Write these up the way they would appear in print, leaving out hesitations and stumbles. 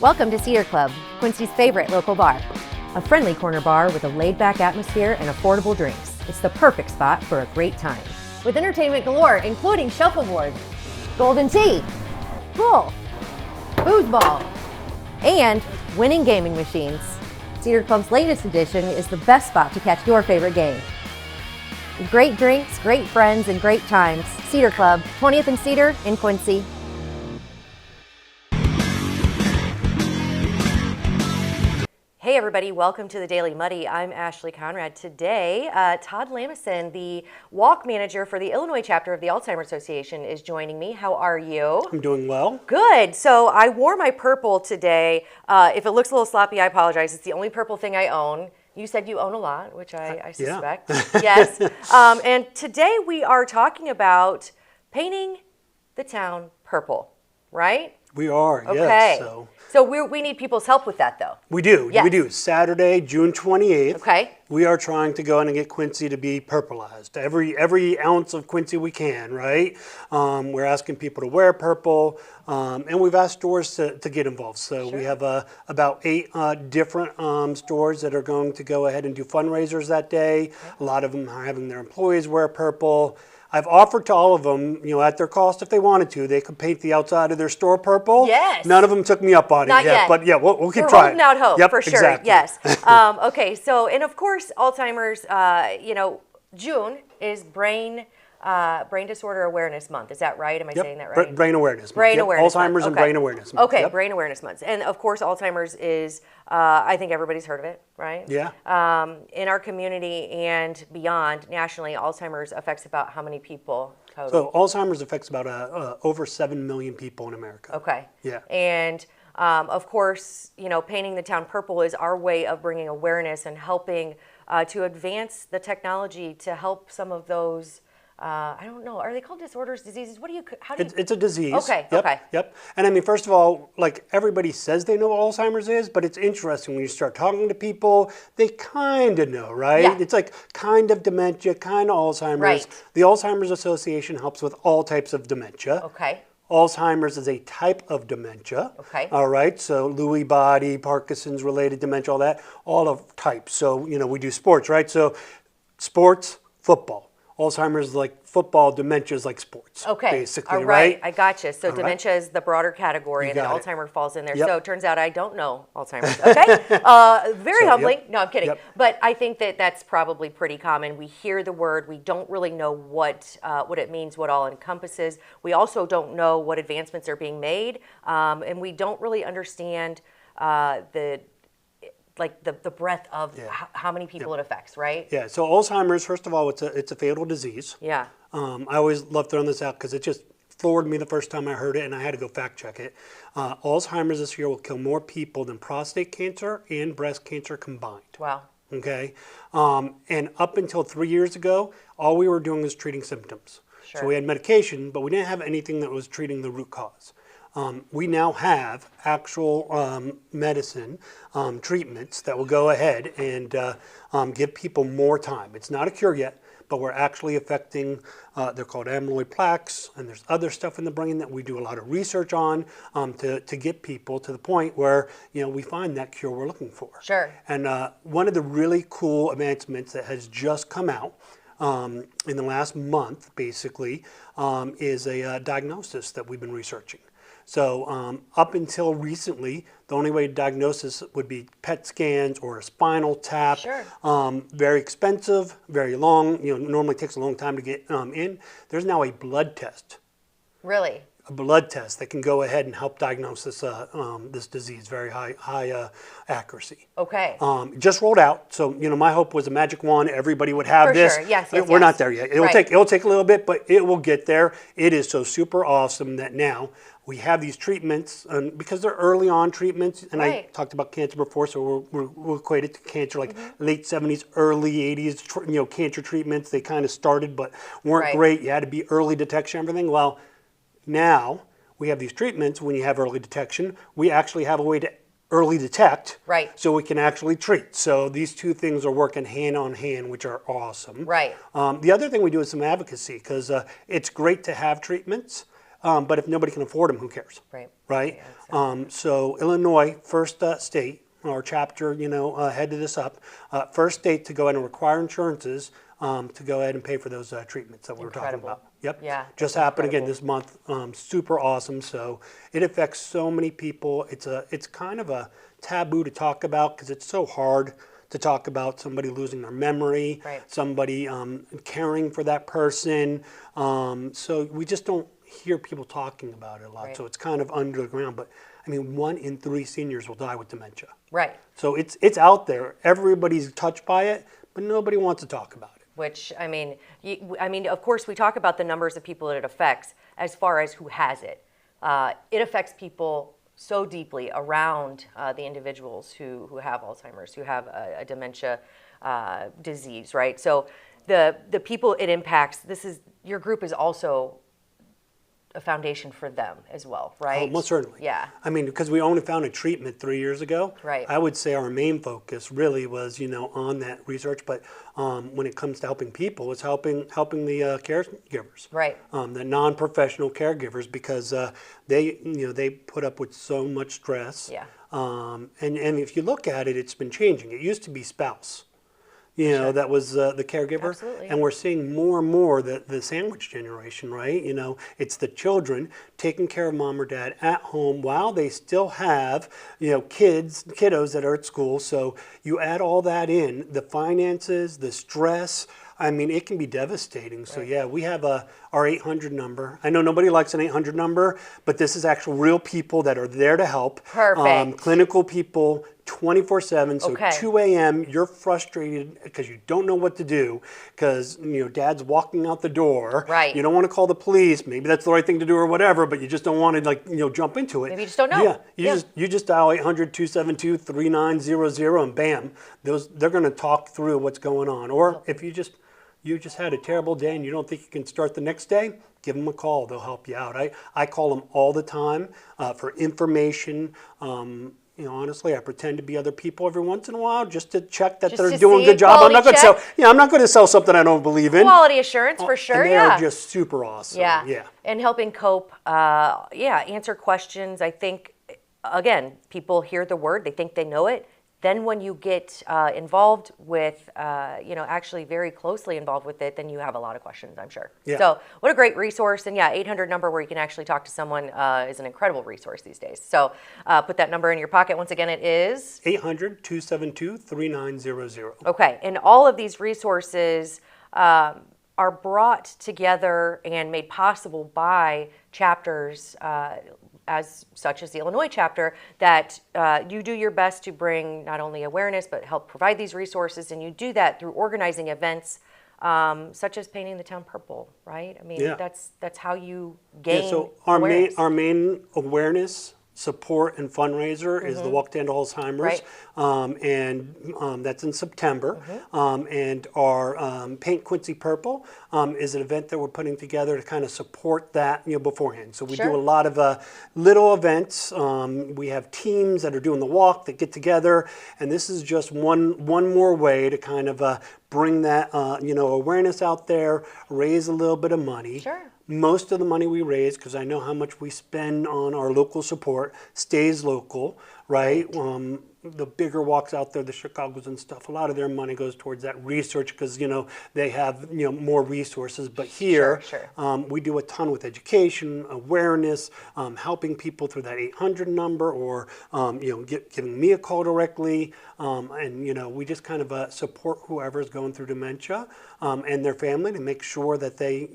Welcome to Cedar Club, Quincy's favorite local bar. A friendly corner bar with a laid-back atmosphere and affordable drinks. It's the perfect spot for a great time. With entertainment galore, including shuffleboard, golden tee, pool, foosball, and winning gaming machines. Cedar Club's latest edition is the best spot to catch your favorite game. Great drinks, great friends, and great times. Cedar Club, 20th and Cedar in Quincy. Hey everybody, welcome to the Daily Muddy. I'm Ashley Conrad. Today, Todd Lamison, the walk manager for the Illinois chapter of the Alzheimer Association, is joining me. How are you? I'm doing well. Good. So I wore my purple today. If it looks a little sloppy, I apologize. It's the only purple thing I own. You said you own a lot, which I suspect. Yeah. Yes. And today we are talking about painting the town purple, right? We are, okay. yes. So we need people's help with that, though. We do. Yes. We do. Saturday, June 28th. Okay. We are trying to go in and get Quincy to be purpleized. Every ounce of Quincy we can, right? We're asking people to wear purple, and we've asked stores to get involved. So Sure. we have about 8 different stores that are going to go ahead and do fundraisers that day. Okay. A lot of them are having their employees wear purple. I've offered to all of them, at their cost, if they wanted to, they could paint the outside of their store purple. Yes. None of them took me up on Not it yet. yet. But yeah, we'll keep We're trying. holding out hope, yep, for sure. Exactly. Yes. Okay. So, and of course, Alzheimer's. June is brain disorder awareness month. Is that right? Am I saying that right? Brain awareness month. Brain awareness Alzheimer's month. and Okay. brain awareness month. Okay, Yep. brain awareness month. And of course, Alzheimer's is, I think everybody's heard of it, right? Yeah. In our community and beyond, nationally, Alzheimer's affects about how many people total? So Alzheimer's affects about over 7 million people in America. Okay. Yeah. And of course, painting the town purple is our way of bringing awareness and helping to advance the technology to help some of those. I don't know. Are they called disorders, diseases? How do you? It's a disease. Okay. Yep, Okay. Yep. And I mean, first of all, like everybody says they know what Alzheimer's is, but it's interesting when you start talking to people, they kind of know, right? Yeah. It's like kind of dementia, kind of Alzheimer's. Right. The Alzheimer's Association helps with all types of dementia. Okay. Alzheimer's is a type of dementia. Okay. All right. So Lewy body, Parkinson's related dementia, all that, all of types. So, we do sports, right? So sports, football. Alzheimer's is like football, dementia is like sports. Okay. Basically, All right. I gotcha. So All dementia is the broader category, and then got it. Alzheimer's falls in there. Yep. So it turns out I don't know Alzheimer's. Okay. Very humbling. Yep. No, I'm kidding. Yep. But I think that's probably pretty common. We hear the word. We don't really know what it means, what all encompasses. We also don't know what advancements are being made, and we don't really understand the breadth of how many people it affects, right? Yeah, so Alzheimer's, first of all, it's a fatal disease. Yeah. I always love throwing this out because it just floored me the first time I heard it, and I had to go fact check it. Alzheimer's this year will kill more people than prostate cancer and breast cancer combined. Wow. Okay? And up until 3 years ago, all we were doing was treating symptoms. Sure. So we had medication, but we didn't have anything that was treating the root cause. We now have actual medicine treatments that will go ahead and give people more time. It's not a cure yet, but we're actually affecting, they're called amyloid plaques, and there's other stuff in the brain that we do a lot of research on to get people to the point where, we find that cure we're looking for. Sure. And one of the really cool advancements that has just come out in the last month, basically, is a diagnosis that we've been researching. So up until recently, the only way to diagnose this would be PET scans or a spinal tap. Sure. Very expensive, very long. Normally takes a long time to get in. There's now a blood test. Really? A blood test that can go ahead and help diagnose this disease, very high accuracy. Okay. Just rolled out, so my hope was a magic wand. Everybody would have For this. sure. Yes. We're not there yet. It'll take a little bit, but it will get there. It is so super awesome that now we have these treatments, because they're early on treatments, and I talked about cancer before, so we'll equate it to cancer, like late 70s, early 80s, cancer treatments. They kind of started, but weren't great. You had to be early detection, everything. Well, now we have these treatments. When you have early detection, we actually have a way to early detect, so we can actually treat. So these two things are working hand on hand, which are awesome. Right. The other thing we do is some advocacy, because it's great to have treatments. but if nobody can afford them, who cares? Right. Right? Yeah, So Illinois, first state, our chapter, headed this up, first state to go ahead and require insurances to go ahead and pay for those treatments that we were talking Incredible. about. Yep. Yeah, Just that's happened again incredible. this month. Super awesome. So it affects so many people. It's kind of a taboo to talk about because it's so hard to talk about somebody losing their memory, Right. somebody caring for that person. So we just don't hear people talking about it a lot. Right. So it's kind of under the ground. But I mean, 1 in 3 seniors will die with dementia. Right. So it's out there. Everybody's touched by it, but nobody wants to talk about it. Which, I mean, of course, we talk about the numbers of people that it affects as far as who has it. It affects people so deeply around the individuals who have Alzheimer's, who have a dementia disease, right? So the people it impacts, your group is also a foundation for them as well, right? Oh, most certainly. Yeah. I mean, because we only found a treatment 3 years ago. Right. I would say our main focus really was, on that research. But when it comes to helping people, it's helping the caregivers. Right. The non-professional caregivers, because they put up with so much stress. Yeah. And if you look at it, it's been changing. It used to be spouse. That was the caregiver. Absolutely. And we're seeing more and more the sandwich generation, right? It's the children taking care of mom or dad at home while they still have, kiddos that are at school. So you add all that in, the finances, the stress. I mean, it can be devastating. So yeah, we have our 800 number. I know nobody likes an 800 number, but this is actual real people that are there to help. Perfect. Clinical people, 24/7. So Okay. 2 a.m. you're frustrated because you don't know what to do because dad's walking out the door. Right. You don't want to call the police. Maybe that's the right thing to do or whatever, but you just don't want to jump into it. Maybe you just don't know. Yeah. You just dial 800-272-3900 and bam, they're going to talk through what's going on. Or if you just had a terrible day and you don't think you can start the next day, give them a call. They'll help you out. I call them all the time for information. Honestly, I pretend to be other people every once in a while just to check that they're doing a good job. I'm not going to sell. Yeah, I'm not going to sell something I don't believe in. Quality assurance for sure. And they are just super awesome. Yeah. Yeah. And helping cope. Answer questions. I think again, people hear the word, they think they know it. Then when you get involved with, actually very closely involved with it, then you have a lot of questions, I'm sure. Yeah. So what a great resource. And 800 number where you can actually talk to someone is an incredible resource these days. So put that number in your pocket. Once again, it is 800-272-3900. Okay. And all of these resources are brought together and made possible by chapters such as the Illinois chapter, that you do your best to bring not only awareness, but help provide these resources. And you do that through organizing events such as painting the town purple, right? I mean, that's how you gain awareness. Our main awareness, support, and fundraiser is the Walk to End Alzheimer's. Right. And that's in September. And our Paint Quincy Purple is an event that we're putting together to kind of support that beforehand. So we do a lot of little events. We have teams that are doing the walk that get together, and this is just one more way to kind of bring that awareness out there, raise a little bit of money. Sure. Most of the money we raise, because I know how much we spend on our local support, stays local, right? The bigger walks out there, the Chicagos and stuff, a lot of their money goes towards that research because, they have, more resources. But here, we do a ton with education, awareness, helping people through that 800 number or, giving me a call directly. And, we just kind of support whoever is going through dementia and their family to make sure that they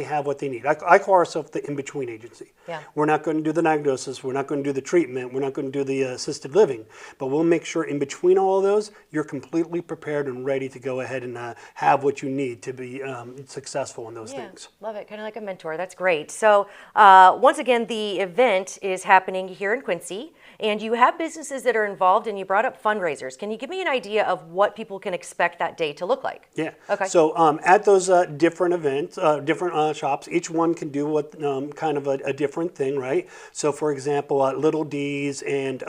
have what they need. I call ourselves the in-between agency. Yeah. We're not going to do the diagnosis. We're not going to do the treatment. We're not going to do the assisted living. But we'll make sure in between all of those, you're completely prepared and ready to go ahead and have what you need to be successful in those things. Love it. Kind of like a mentor. That's great. So once again, the event is happening here in Quincy, and you have businesses that are involved, and you brought up fundraisers. Can you give me an idea of what people can expect that day to look like? Yeah. Okay. So at those different events, different shops, each one can do what kind of a different thing, right? So for example, Little D's and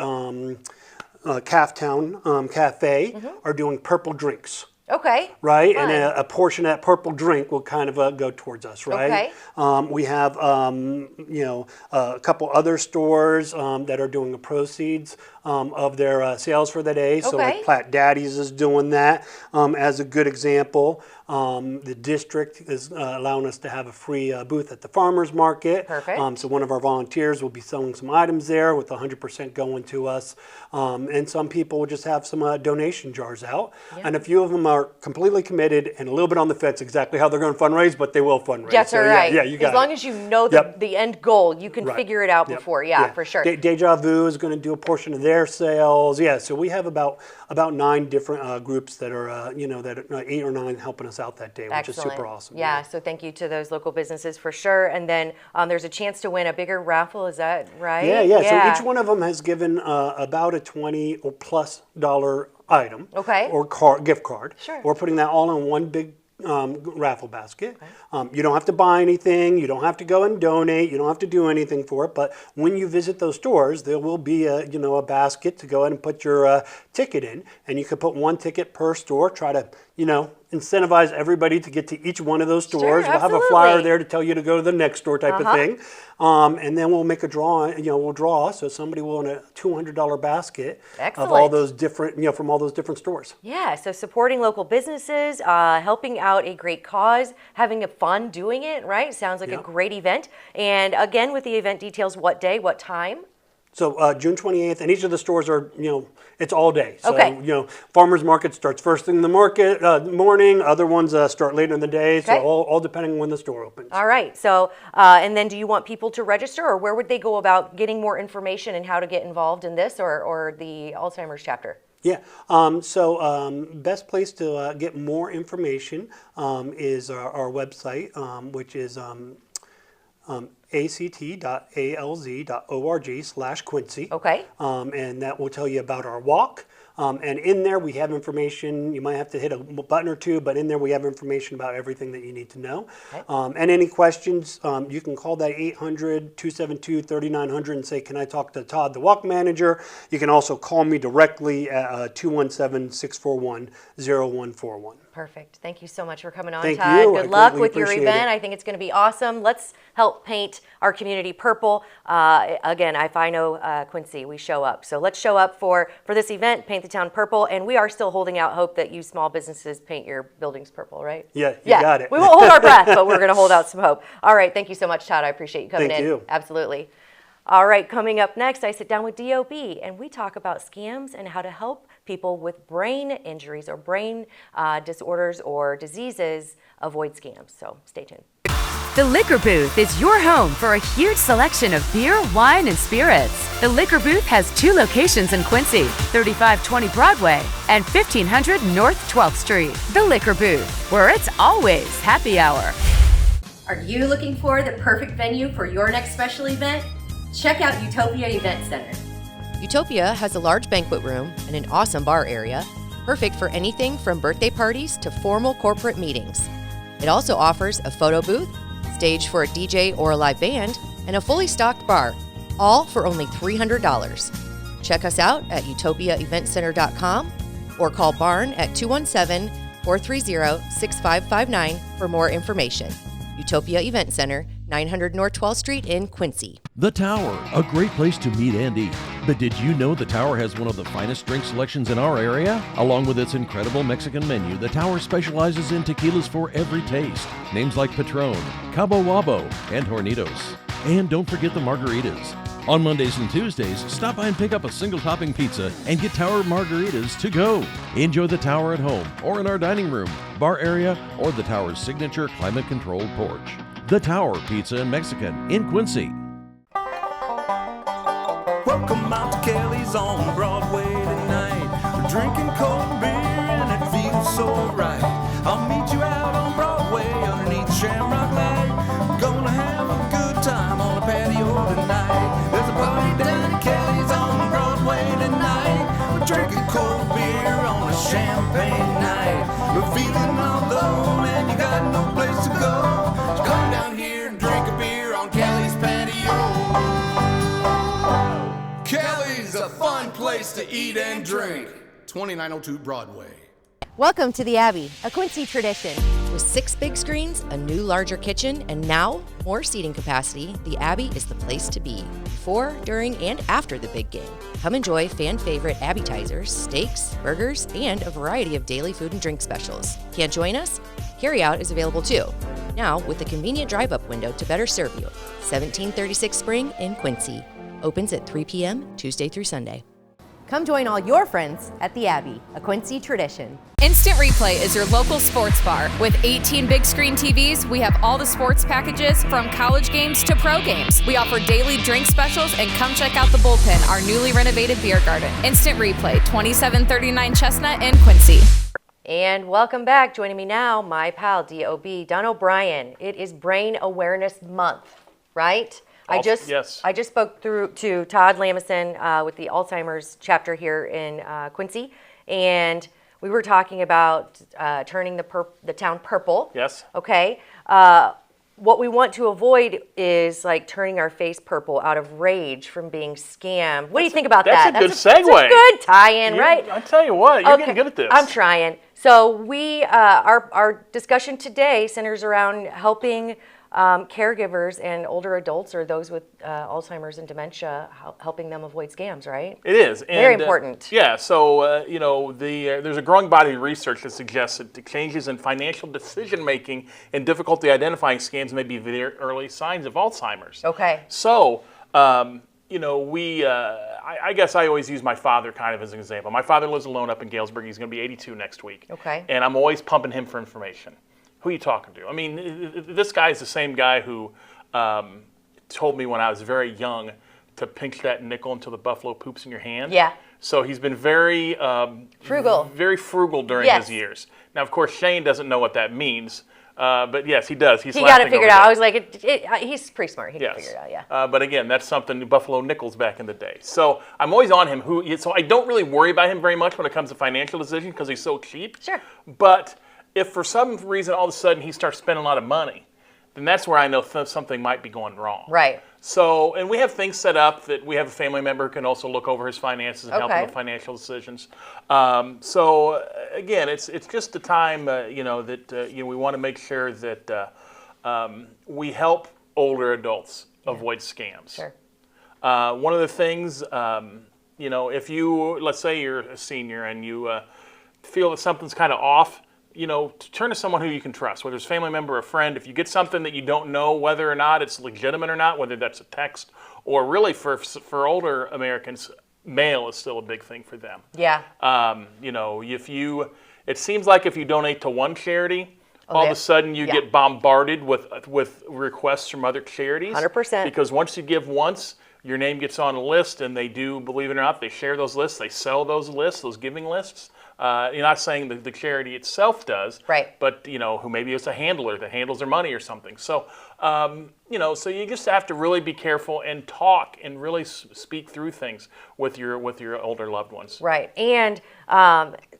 Calftown Cafe are doing purple drinks. Okay. Right, Fun. and a portion of that purple drink will kind of go towards us, right? Okay. We have, a couple other stores that are doing the proceeds of their sales for the day. So like Okay. Platt Daddy's is doing that as a good example. The district is allowing us to have a free booth at the farmers market. Perfect. So one of our volunteers will be selling some items there with 100% going to us. And some people will just have some donation jars out. Yeah. And a few of them are completely committed and a little bit on the fence exactly how they're going to fundraise, but they will fundraise. That's all right. Yeah, you got as long it. as you know Yep. the end goal, you can Right. figure it out Yep. before. Yeah, for sure. Deja Vu is going to do a portion of their sales. Yeah, so we have about 9 different groups that are, that are 8 or 9 helping us out that day, which is super awesome. Yeah, so thank you to those local businesses for sure. And then there's a chance to win a bigger raffle. Is that right? Yeah. So each one of them has given about a $20 or plus item. Okay. Or gift card. Sure. We're putting that all in one big raffle basket. Okay. You don't have to buy anything. You don't have to go and donate. You don't have to do anything for it. But when you visit those stores, there will be a basket to go ahead and put your ticket in, and you can put one ticket per store. Try to incentivize everybody to get to each one of those stores. Sure, we'll have a flyer there to tell you to go to the next store type of thing. And then we'll make a draw, we'll draw, so somebody will win a $200 basket Excellent. of all those different, from all those different stores. Yeah, so supporting local businesses, helping out a great cause, having a fun doing it, right? Sounds like a great event. And again, with the event details, what day, what time? So June 28th, and each of the stores are, it's all day. So, Okay. farmers market starts first thing in the morning. Other ones start later in the day. Okay. So all depending on when the store opens. All right. So, and then do you want people to register, or where would they go about getting more information and how to get involved in this or the Alzheimer's chapter? Yeah. Best place to get more information is our website, which is act.alz.org/Quincy. Okay. And that will tell you about our walk. And in there we have information. You might have to hit a button or two, but in there we have information about everything that you need to know. Okay. And any questions, you can call that 800-272-3900 and say, can I talk to Todd, the walk manager? You can also call me directly at 217-641-0141. Perfect. Thank you so much for coming on, Thank Todd. you. Good I luck greatly with your appreciate event. it. I think it's going to be awesome. Let's help paint our community purple. Again, if I know Quincy, we show up. So let's show up for this event, Paint the Town Purple, and we are still holding out hope that you small businesses paint your buildings purple, right? Yeah, you got it. We won't hold our breath, but we're going to hold out some hope. All right. Thank you so much, Todd. I appreciate you coming in. Thank you. Absolutely. All right, coming up next, I sit down with DOB, and we talk about scams and how to help people with brain injuries or brain disorders or diseases avoid scams. So stay tuned. The Liquor Booth is your home for a huge selection of beer, wine, and spirits. The Liquor Booth has 2 locations in Quincy, 3520 Broadway and 1500 North 12th Street. The Liquor Booth, where it's always happy hour. Are you looking for the perfect venue for your next special event? Check out Utopia Event Center. Utopia has a large banquet room and an awesome bar area, perfect for anything from birthday parties to formal corporate meetings. It also offers a photo booth, stage for a DJ or a live band, and a fully stocked bar, all for only $300. Check us out at utopiaeventcenter.com or call Barn at 217-430-6559 for more information. Utopia Event Center, 900 North 12th Street in Quincy. The Tower, a great place to meet and eat. But did you know the Tower has one of the finest drink selections in our area? Along with its incredible Mexican menu, the Tower specializes in tequilas for every taste. Names like Patron, Cabo Wabo, and Hornitos. And don't forget the margaritas. On Mondays and Tuesdays, stop by and pick up a single topping pizza and get Tower margaritas to go. Enjoy the Tower at home or in our dining room, bar area, or the Tower's signature climate-controlled porch. The Tower Pizza and Mexican in Quincy. Welcome out to Kelly's on Broadway tonight. We're drinking cold beer and it feels so right. I'll meet you out on Broadway underneath Shamrock Light. We're gonna have a good time on the patio tonight. There's a party down at Kelly's on Broadway tonight. We're drinking cold beer on a champagne night. We're feeling all alone and you got no place to go. So come down here and drink a beer on Kelly's patio. Kelly's a fun place to eat and drink. 2902 Broadway. Welcome to the Abbey, a Quincy tradition. With 6 big screens, a new larger kitchen, and now more seating capacity, the Abbey is the place to be before, during, and after the big game. Come enjoy fan favorite appetizers, steaks, burgers, and a variety of daily food and drink specials. Can't join us? Carryout is available too. Now with a convenient drive-up window to better serve you. 1736 Spring in Quincy. Opens at 3 p.m. Tuesday through Sunday. Come join all your friends at the Abbey, a Quincy tradition. Instant Replay is your local sports bar. With 18 big screen TVs, we have all the sports packages from college games to pro games. We offer daily drink specials, and come check out the Bullpen, our newly renovated beer garden. Instant Replay, 2739 Chestnut in Quincy. And welcome back. Joining me now, my pal, DOB, Don O'Brien. It is Brain Awareness Month, right? I just spoke to Todd Lamison with the Alzheimer's chapter here in Quincy, and we were talking about turning the town purple. Yes. Okay. What we want to avoid is like turning our face purple out of rage from being scammed. What do you think about that? That's a good segue. That's a good tie-in, right? I tell you what, you're getting good at this. I'm trying. So our discussion today centers around helping caregivers and older adults or those with Alzheimer's and dementia, helping them avoid scams, right? It is. And, very important. Yeah, so, there's a growing body of research that suggests that the changes in financial decision-making and difficulty identifying scams may be very early signs of Alzheimer's. Okay. So, I guess I always use my father kind of as an example. My father lives alone up in Galesburg. He's going to be 82 next week. Okay. And I'm always pumping him for information. Who are you talking to? I mean, this guy is the same guy who told me when I was very young to pinch that nickel until the buffalo poops in your hand. Yeah. So he's been very frugal. Very frugal during his years. Now, of course, Shane doesn't know what that means. But yes, he does. He got it figured out. I was like, he's pretty smart. He can figure it out, yeah. But again, that's something Buffalo Nickels back in the day. So I'm always on him. So I don't really worry about him very much when it comes to financial decisions because he's so cheap. Sure. But if for some reason all of a sudden he starts spending a lot of money, then that's where I know something might be going wrong. Right. So, and we have things set up that we have a family member who can also look over his finances and help him with financial decisions. So again, it's just the time, we want to make sure that we help older adults avoid scams. Sure. One of the things, if you, let's say you're a senior and you feel that something's kind of off, turn to someone who you can trust, whether it's a family member or a friend. If you get something that you don't know whether or not it's legitimate or not, whether that's a text or really for older Americans, mail is still a big thing for them. Yeah. It seems like if you donate to one charity, all of a sudden you get bombarded with requests from other charities. 100%. Because once you give once, your name gets on a list, and they do, believe it or not, they share those lists, they sell those lists, those giving lists. You're not saying that the charity itself does, right? But who maybe it's a handler that handles their money or something. So so you just have to really be careful and talk and really speak through things with your older loved ones. Right, and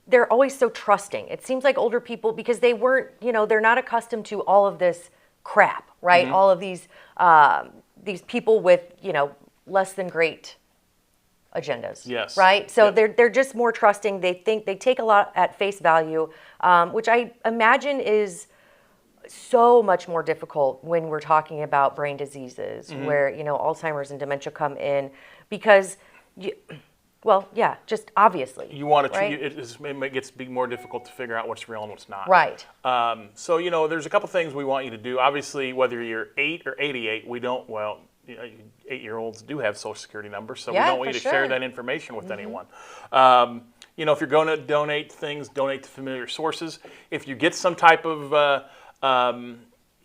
they're always so trusting. It seems like older people, because they weren't, they're not accustomed to all of this crap, right? Mm-hmm. All of these people with less than great agendas. Yes. Right? So they're just more trusting. They take a lot at face value, which I imagine is so much more difficult when we're talking about brain diseases, where Alzheimer's and dementia come in, because just obviously. You want to, right? It gets more difficult to figure out what's real and what's not. Right. So there's a couple things we want you to do. Obviously, whether you're 8 or 88, we don't. 8-year-olds do have Social Security numbers, so we don't want you to share that information with anyone. If you're going to donate things, donate to familiar sources. If you get some type of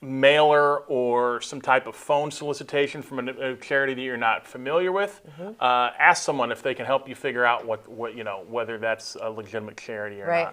mailer or some type of phone solicitation from a charity that you're not familiar with, ask someone if they can help you figure out whether that's a legitimate charity or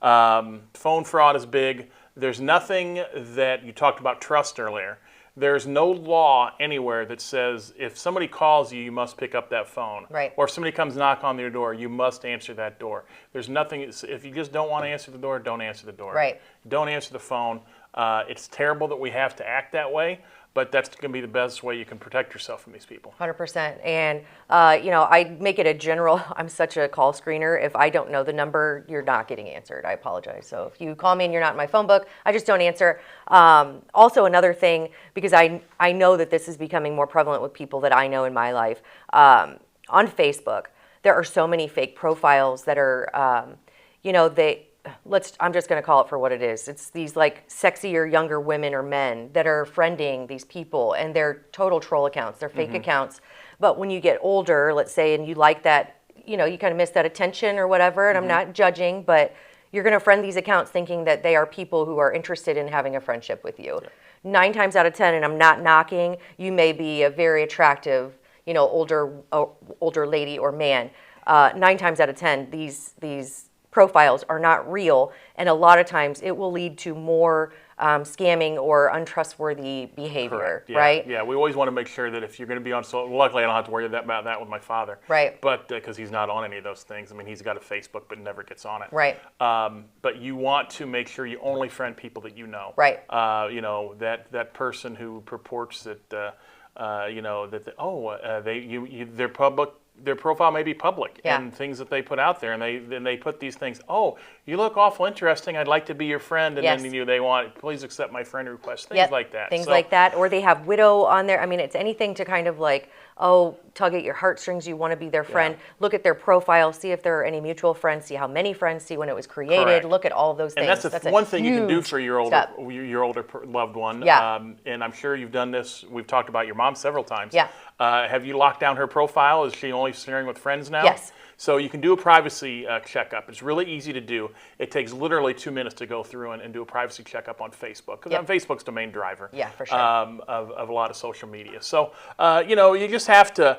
not. Phone fraud is big. There's nothing that you talked about trust earlier. There's no law anywhere that says if somebody calls you, you must pick up that phone. Right. Or if somebody comes knock on your door, you must answer that door. There's nothing. If you just don't want to answer the door, don't answer the door. Right. Don't answer the phone. It's terrible that we have to act that way, but that's going to be the best way you can protect yourself from these people. 100%. And, I make it a general, I'm such a call screener. If I don't know the number, you're not getting answered. I apologize. So if you call me and you're not in my phone book, I just don't answer. Also, another thing, because I know that this is becoming more prevalent with people that I know in my life, on Facebook, there are so many fake profiles that are, I'm just going to call it for what it is. It's these like sexier, younger women or men that are friending these people, and they're total troll accounts. They're fake accounts. But when you get older, let's say, and you like that, you kind of miss that attention or whatever, and I'm not judging, but you're going to friend these accounts thinking that they are people who are interested in having a friendship with you. Yeah. 9 times out of 10, and I'm not knocking, you may be a very attractive, older lady or man. 9 times out of 10, these profiles are not real, and a lot of times it will lead to more scamming or untrustworthy behavior. Correct. Yeah. Right? Yeah, we always want to make sure that if you're going to be on social, luckily I don't have to worry about that with my father. Right. But because he's not on any of those things. I mean, he's got a Facebook, but never gets on it. Right. But you want to make sure you only friend people that you know. Right. That person who purports that they're public. Their profile may be public, and things that they put out there, and they put these things. Oh, you look awful interesting. I'd like to be your friend, and then they want, please accept my friend request. Things like that. Things like that, or they have widow on there. I mean, it's anything to kind of like, tug at your heartstrings. You want to be their friend. Look at their profile, see if there are any mutual friends, see how many friends, see when it was created. Correct. Look at all of those things. And that's one thing you can do for your older loved one. Yeah. And I'm sure you've done this. We've talked about your mom several times. Yeah. Have you locked down her profile? Is she only sharing with friends now? Yes. So you can do a privacy checkup. It's really easy to do. It takes literally 2 minutes to go through and do a privacy checkup on Facebook, because Facebook's the main driver. Yeah, for sure. Of a lot of social media. So you just have to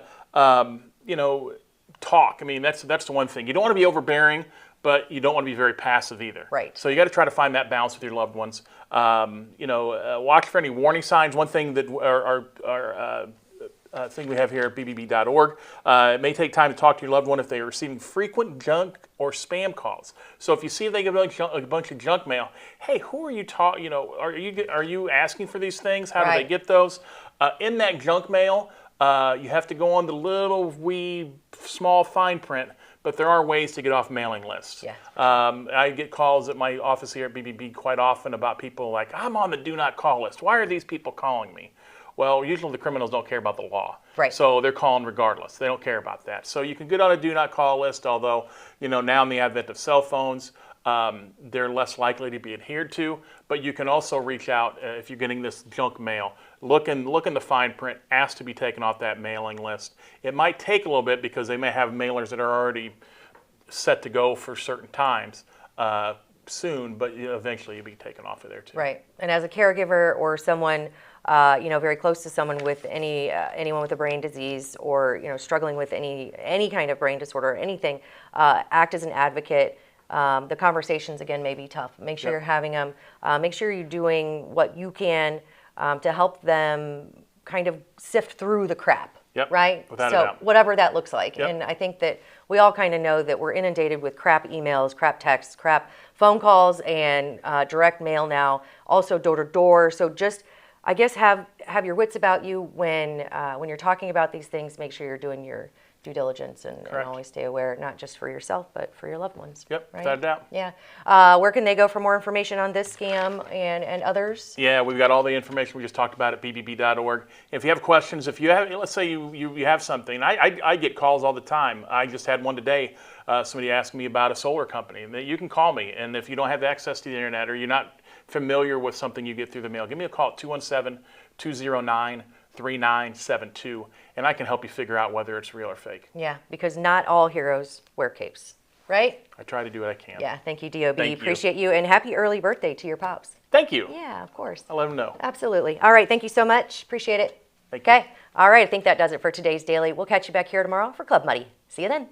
talk. I mean, that's the one thing. You don't want to be overbearing, but you don't want to be very passive either. Right. So you got to try to find that balance with your loved ones. Watch for any warning signs. One thing that our thing we have here at bbb.org. It may take time to talk to your loved one if they are receiving frequent junk or spam calls. So if you see they get a bunch of junk mail, hey, who are you are you asking for these things? How do they get those? In that junk mail, you have to go on the little wee small fine print, but there are ways to get off mailing lists. Yeah. I get calls at my office here at BBB quite often about people like, I'm on the do not call list. Why are these people calling me? Well, usually the criminals don't care about the law. Right. So they're calling regardless. They don't care about that. So you can get on a do not call list, although, now in the advent of cell phones, they're less likely to be adhered to. But you can also reach out if you're getting this junk mail. Look in the fine print, ask to be taken off that mailing list. It might take a little bit because they may have mailers that are already set to go for certain times soon, but eventually you'll be taken off of there too. Right. And as a caregiver or someone very close to someone with anyone with a brain disease, or struggling with any kind of brain disorder or anything, act as an advocate. The conversations again may be tough. Make sure you're having them. Make sure you're doing what you can to help them kind of sift through the crap. Yep. Right. Without a doubt. Whatever that looks like. Yep. And I think that we all kind of know that we're inundated with crap emails, crap texts, crap phone calls, and direct mail now. Also door to door. So just, I guess, have your wits about you when you're talking about these things. Make sure you're doing your due diligence and always stay aware, not just for yourself, but for your loved ones. Yep, right? without a doubt. Yeah. Where can they go for more information on this scam and others? Yeah, we've got all the information we just talked about at bbb.org. If you have questions, if you have, let's say you have something. I get calls all the time. I just had one today. Somebody asked me about a solar company. You can call me, and if you don't have access to the internet or you're not familiar with something you get through the mail, give me a call at 217-209-3972, and I can help you figure out whether it's real or fake. Yeah, because not all heroes wear capes, right? I try to do what I can. Yeah, thank you, DOB. Thank you. Appreciate you, and happy early birthday to your pops. Thank you. Yeah, of course. I'll let them know. Absolutely. All right, thank you so much. Appreciate it. Thank you. Okay. All right, I think that does it for today's Daily. We'll catch you back here tomorrow for Club Muddy. See you then.